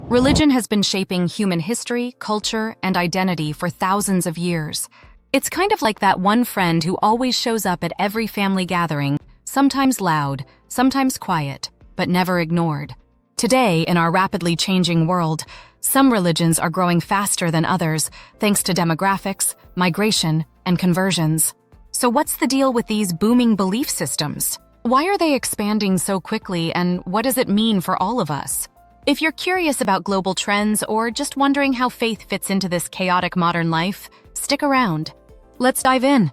Religion has been shaping human history, culture, and identity for thousands of years. It's kind of like that one friend who always shows up at every family gathering, sometimes loud, sometimes quiet, but never ignored. Today, in our rapidly changing world, some religions are growing faster than others, thanks to demographics, migration, and conversions. So what's the deal with these booming belief systems? Why are they expanding so quickly, and what does it mean for all of us? If you're curious about global trends or just wondering how faith fits into this chaotic modern life, stick around. Let's dive in.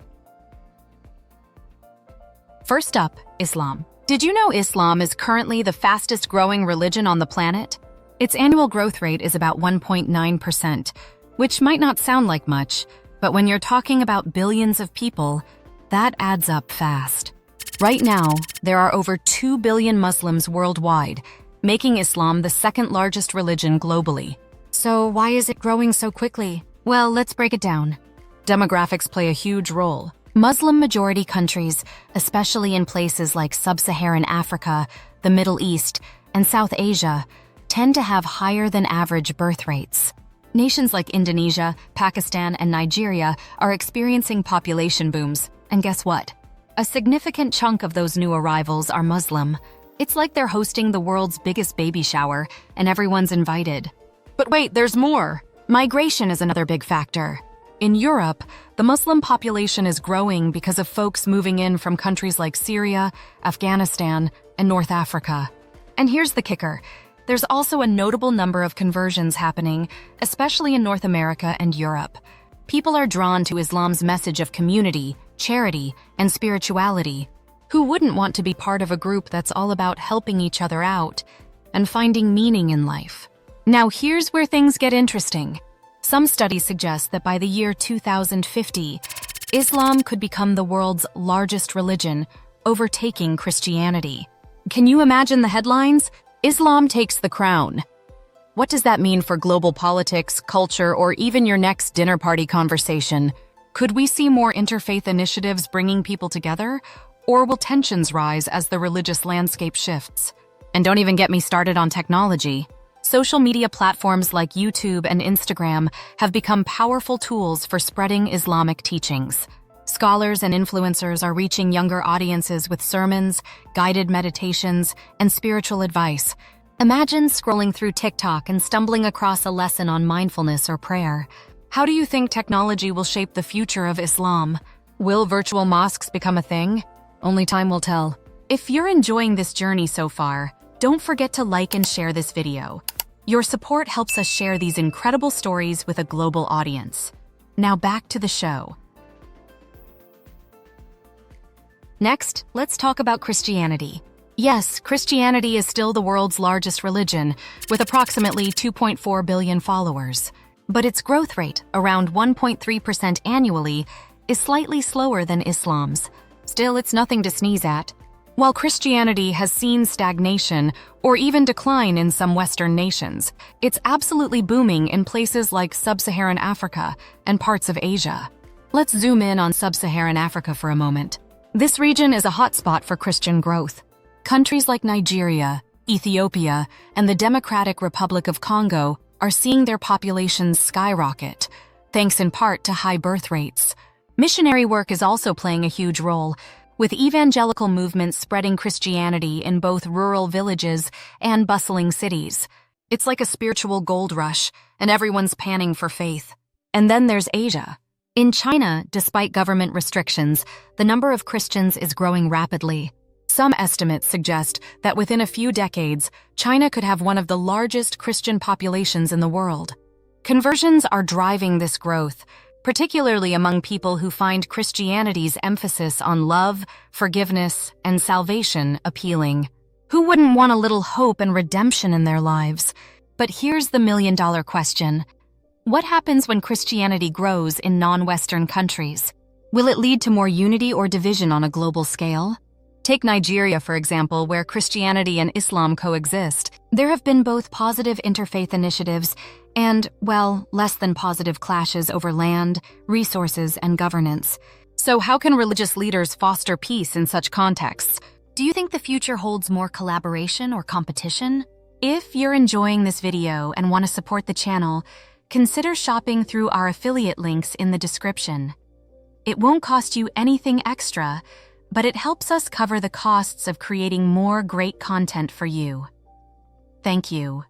First up, Islam. Did you know Islam is currently the fastest growing religion on the planet? Its annual growth rate is about 1.9%, which might not sound like much, but when you're talking about billions of people, that adds up fast. Right now, there are over 2 billion Muslims worldwide, making Islam the second largest religion globally. So why is it growing so quickly? Well, let's break it down. Demographics play a huge role. Muslim-majority countries, especially in places like sub-Saharan Africa, the Middle East, and South Asia, tend to have higher than average birth rates. Nations like Indonesia, Pakistan, and Nigeria are experiencing population booms, and guess what? A significant chunk of those new arrivals are Muslim. It's like they're hosting the world's biggest baby shower, and everyone's invited. But wait, there's more. Migration is another big factor. In Europe, the Muslim population is growing because of folks moving in from countries like Syria, Afghanistan, and North Africa. And here's the kicker. There's also a notable number of conversions happening, especially in North America and Europe. People are drawn to Islam's message of community, charity, and spirituality. Who wouldn't want to be part of a group that's all about helping each other out and finding meaning in life? Now here's where things get interesting. Some studies suggest that by the year 2050, Islam could become the world's largest religion, overtaking Christianity. Can you imagine the headlines? Islam takes the crown. What does that mean for global politics, culture, or even your next dinner party conversation? Could we see more interfaith initiatives bringing people together? Or will tensions rise as the religious landscape shifts? And don't even get me started on technology. Social media platforms like YouTube and Instagram have become powerful tools for spreading Islamic teachings. Scholars and influencers are reaching younger audiences with sermons, guided meditations, and spiritual advice. Imagine scrolling through TikTok and stumbling across a lesson on mindfulness or prayer. How do you think technology will shape the future of Islam? Will virtual mosques become a thing? Only time will tell. If you're enjoying this journey so far, don't forget to like and share this video. Your support helps us share these incredible stories with a global audience. Now back to the show. Next, let's talk about Christianity. Yes, Christianity is still the world's largest religion, with approximately 2.4 billion followers. But its growth rate, around 1.3% annually, is slightly slower than Islam's. Still, it's nothing to sneeze at. While Christianity has seen stagnation or even decline in some Western nations, it's absolutely booming in places like sub-Saharan Africa and parts of Asia. Let's zoom in on sub-Saharan Africa for a moment. This region is a hotspot for Christian growth. Countries like Nigeria, Ethiopia, and the Democratic Republic of Congo are seeing their populations skyrocket, thanks in part to high birth rates. Missionary work is also playing a huge role, with evangelical movements spreading Christianity in both rural villages and bustling cities. It's like a spiritual gold rush, and everyone's panning for faith. And then there's Asia. In China, despite government restrictions, the number of Christians is growing rapidly. Some estimates suggest that within a few decades, China could have one of the largest Christian populations in the world. Conversions are driving this growth, particularly among people who find Christianity's emphasis on love, forgiveness, and salvation appealing. Who wouldn't want a little hope and redemption in their lives? But here's the million-dollar question. What happens when Christianity grows in non-Western countries? Will it lead to more unity or division on a global scale? Take Nigeria, for example, where Christianity and Islam coexist. There have been both positive interfaith initiatives and, well, less than positive clashes over land, resources, and governance. So how can religious leaders foster peace in such contexts? Do you think the future holds more collaboration or competition? If you're enjoying this video and want to support the channel, consider shopping through our affiliate links in the description. It won't cost you anything extra, but it helps us cover the costs of creating more great content for you. Thank you.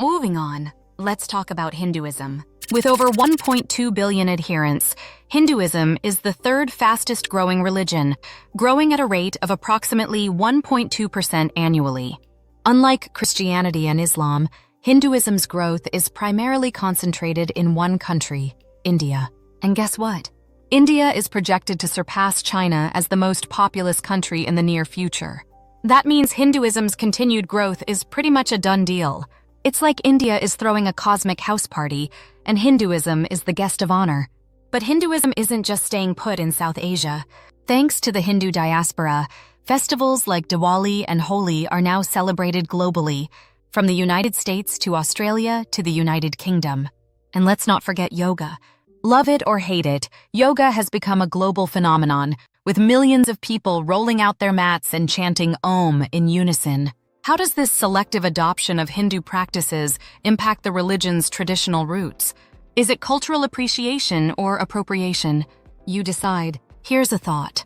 Moving on, let's talk about Hinduism. With over 1.2 billion adherents, Hinduism is the third fastest growing religion, growing at a rate of approximately 1.2% annually. Unlike Christianity and Islam, Hinduism's growth is primarily concentrated in one country, India. And guess what? India is projected to surpass China as the most populous country in the near future. That means Hinduism's continued growth is pretty much a done deal. It's like India is throwing a cosmic house party, and Hinduism is the guest of honor. But Hinduism isn't just staying put in South Asia. Thanks to the Hindu diaspora, festivals like Diwali and Holi are now celebrated globally, from the United States to Australia to the United Kingdom. And let's not forget yoga. Love it or hate it, yoga has become a global phenomenon, with millions of people rolling out their mats and chanting Om in unison. How does this selective adoption of Hindu practices impact the religion's traditional roots? Is it cultural appreciation or appropriation? You decide. Here's a thought.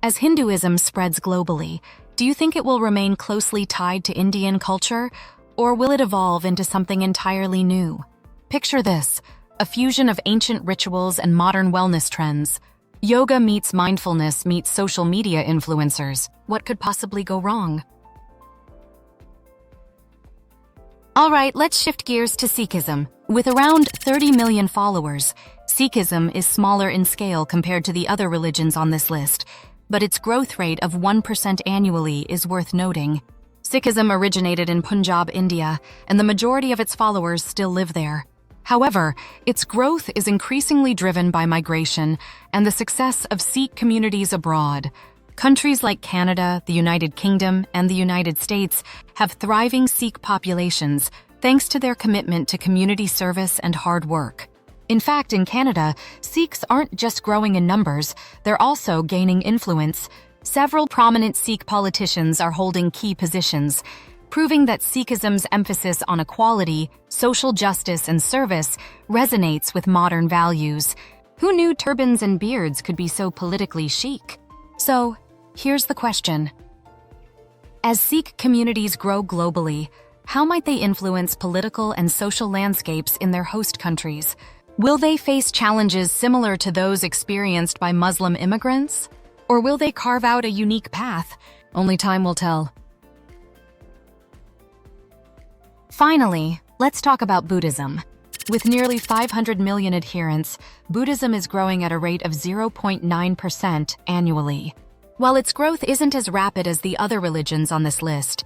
As Hinduism spreads globally, do you think it will remain closely tied to Indian culture, or will it evolve into something entirely new? Picture this, a fusion of ancient rituals and modern wellness trends. Yoga meets mindfulness meets social media influencers. What could possibly go wrong? All right, let's shift gears to Sikhism. With around 30 million followers, Sikhism is smaller in scale compared to the other religions on this list, but its growth rate of 1% annually is worth noting. Sikhism originated in Punjab, India, and the majority of its followers still live there. However, its growth is increasingly driven by migration and the success of Sikh communities abroad. Countries like Canada, the United Kingdom, and the United States have thriving Sikh populations thanks to their commitment to community service and hard work. In fact, in Canada, Sikhs aren't just growing in numbers, they're also gaining influence. Several prominent Sikh politicians are holding key positions, proving that Sikhism's emphasis on equality, social justice, and service resonates with modern values. Who knew turbans and beards could be so politically chic? So, here's the question. As Sikh communities grow globally, how might they influence political and social landscapes in their host countries? Will they face challenges similar to those experienced by Muslim immigrants? Or will they carve out a unique path? Only time will tell. Finally, let's talk about Buddhism. With nearly 500 million adherents, Buddhism is growing at a rate of 0.9% annually. While its growth isn't as rapid as the other religions on this list,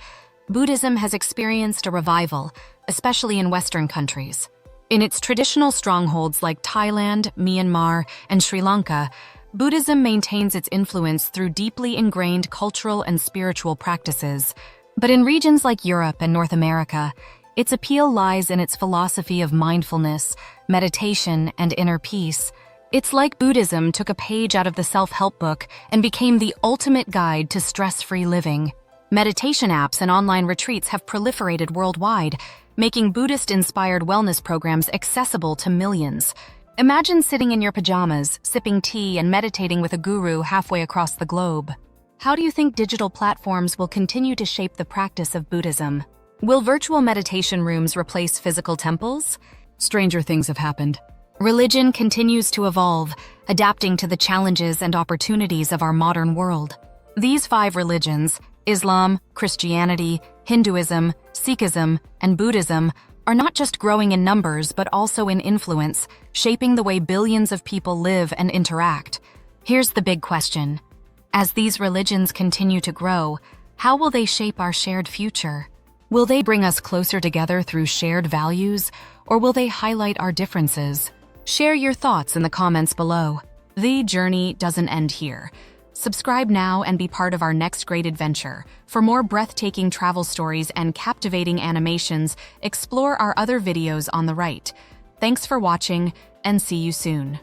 Buddhism has experienced a revival, especially in Western countries. In its traditional strongholds like Thailand, Myanmar, and Sri Lanka, Buddhism maintains its influence through deeply ingrained cultural and spiritual practices. But in regions like Europe and North America, its appeal lies in its philosophy of mindfulness, meditation, and inner peace. It's like Buddhism took a page out of the self-help book and became the ultimate guide to stress-free living. Meditation apps and online retreats have proliferated worldwide, making Buddhist-inspired wellness programs accessible to millions. Imagine sitting in your pajamas, sipping tea, and meditating with a guru halfway across the globe. How do you think digital platforms will continue to shape the practice of Buddhism? Will virtual meditation rooms replace physical temples? Stranger things have happened. Religion continues to evolve, adapting to the challenges and opportunities of our modern world. These 5 religions, Islam, Christianity, Hinduism, Sikhism, and Buddhism, are not just growing in numbers but also in influence, shaping the way billions of people live and interact. Here's the big question. As these religions continue to grow, how will they shape our shared future? Will they bring us closer together through shared values, or will they highlight our differences? Share your thoughts in the comments below. The journey doesn't end here. Subscribe now and be part of our next great adventure. For more breathtaking travel stories and captivating animations, explore our other videos on the right. Thanks for watching, and see you soon.